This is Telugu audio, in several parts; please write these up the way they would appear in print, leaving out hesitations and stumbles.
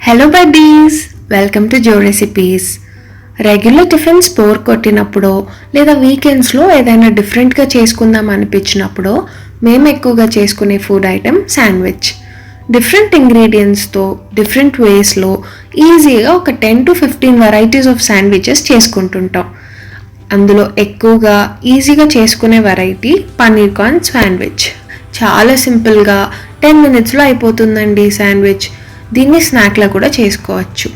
Hello buddies, welcome to Jo recipes. Regular tiffins bore కొట్టినప్పుడో లేదా వీకెండ్స్లో ఏదైనా డిఫరెంట్గా చేసుకుందాం అనిపించినప్పుడో మేము ఎక్కువగా చేసుకునే ఫుడ్ ఐటెం శాండ్విచ్. డిఫరెంట్ ఇంగ్రీడియంట్స్తో డిఫరెంట్ వేస్లో ఈజీగా ఒక 10 to 15 వెరైటీస్ ఆఫ్ శాండ్విచెస్ చేసుకుంటుంటాం. అందులో ఎక్కువగా ఈజీగా చేసుకునే వెరైటీ పన్నీర్ కార్న్ శాండ్విచ్. చాలా సింపుల్గా 10 minutesలో అయిపోతుందండి శాండ్విచ్. దీన్ని స్నాక్లా కూడా చేసుకోవచ్చు.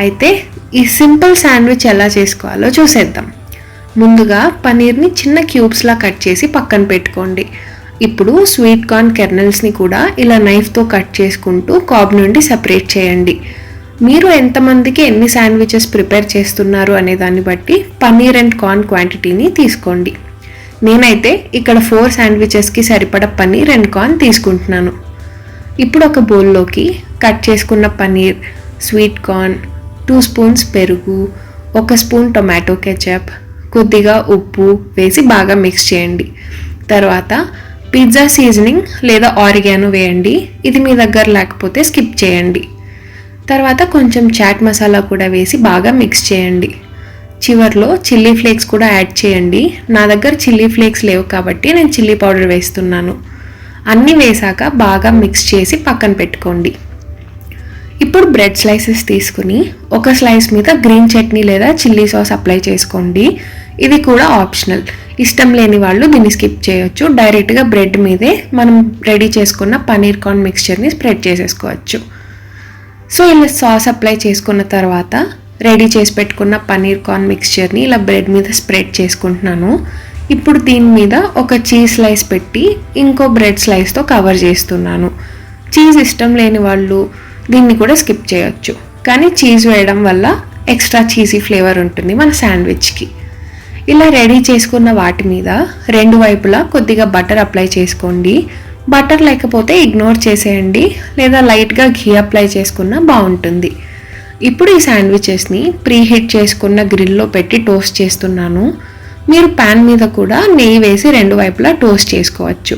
అయితే ఈ సింపుల్ శాండ్విచ్ ఎలా చేసుకోవాలో చూసేద్దాం. ముందుగా పన్నీర్ని చిన్న క్యూబ్స్లా కట్ చేసి పక్కన పెట్టుకోండి. ఇప్పుడు స్వీట్ కార్న్ కెర్నల్స్ని కూడా ఇలా నైఫ్తో కట్ చేసుకుంటూ కాబ్ నుండి సెపరేట్ చేయండి. మీరు ఎంతమందికి ఎన్ని శాండ్విచెస్ ప్రిపేర్ చేస్తున్నారు అనే దాన్ని బట్టి పన్నీర్ అండ్ కార్న్ క్వాంటిటీని తీసుకోండి. నేనైతే ఇక్కడ 4 శాండ్విచెస్కి సరిపడా పన్నీర్ అండ్ కార్న్ తీసుకుంటున్నాను. ఇప్పుడు ఒక బౌల్లోకి కట్ చేసుకున్న పన్నీర్, స్వీట్ కార్న్, 2 స్పూన్స్ పెరుగు, 1 స్పూన్ టొమాటో కెచప్, కొద్దిగా ఉప్పు వేసి బాగా మిక్స్ చేయండి. తర్వాత పిజ్జా సీజనింగ్ లేదా ఆరిగానో వేయండి. ఇది మీ దగ్గర లేకపోతే స్కిప్ చేయండి. తర్వాత కొంచెం చాట్ మసాలా కూడా వేసి బాగా మిక్స్ చేయండి. చివర్లో చిల్లీ ఫ్లేక్స్ కూడా యాడ్ చేయండి. నా దగ్గర చిల్లీ ఫ్లేక్స్ లేవు కాబట్టి నేను చిల్లీ పౌడర్ వేస్తున్నాను. అన్నీ వేసాక బాగా మిక్స్ చేసి పక్కన పెట్టుకోండి. ఇప్పుడు బ్రెడ్ స్లైసెస్ తీసుకుని ఒక స్లైస్ మీద గ్రీన్ చట్నీ లేదా చిల్లీ సాస్ అప్లై చేసుకోండి. ఇది కూడా ఆప్షనల్. ఇష్టం లేని వాళ్ళు దీన్ని స్కిప్ చేయొచ్చు. డైరెక్ట్గా బ్రెడ్ మీదే మనం రెడీ చేసుకున్న పన్నీర్ కార్న్ మిక్స్చర్ని స్ప్రెడ్ చేసేసుకోవచ్చు. సో ఇలా సాస్ అప్లై చేసుకున్న తర్వాత రెడీ చేసి పెట్టుకున్న పన్నీర్ కార్న్ మిక్స్చర్ని ఇలా బ్రెడ్ మీద స్ప్రెడ్ చేసుకుంటున్నాను. ఇప్పుడు దీని మీద ఒక చీజ్ స్లైస్ పెట్టి ఇంకో బ్రెడ్ స్లైస్తో కవర్ చేస్తున్నాను. చీజ్ ఇష్టం లేని వాళ్ళు దీన్ని కూడా స్కిప్ చేయొచ్చు, కానీ చీజ్ వేయడం వల్ల ఎక్స్ట్రా చీజీ ఫ్లేవర్ ఉంటుంది మన శాండ్విచ్కి. ఇలా రెడీ చేసుకున్న వాటి మీద 2 వైపులా కొద్దిగా బటర్ అప్లై చేసుకోండి. బటర్ లేకపోతే ఇగ్నోర్ చేసేయండి, లేదా లైట్గా ఘీ అప్లై చేసుకున్నా బాగుంటుంది. ఇప్పుడు ఈ శాండ్విచెస్ని ప్రీహీట్ చేసుకున్న గ్రిల్లో పెట్టి టోస్ట్ చేస్తున్నాను. మీరు ప్యాన్ మీద కూడా నెయ్యి వేసి 2 వైపులా టోస్ట్ చేసుకోవచ్చు.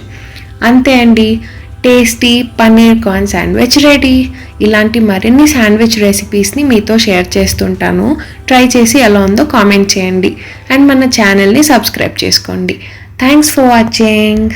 అంతే అండి, tasty paneer corn sandwich ready. ఇలాంటి మరిన్ని శాండ్విచ్ రెసిపీస్ని మీతో షేర్ చేస్తుంటాను. ట్రై చేసి ఎలా ఉందో కామెంట్ చేయండి అండ్ మన ఛానల్ని సబ్స్క్రైబ్ చేసుకోండి. Thanks for watching.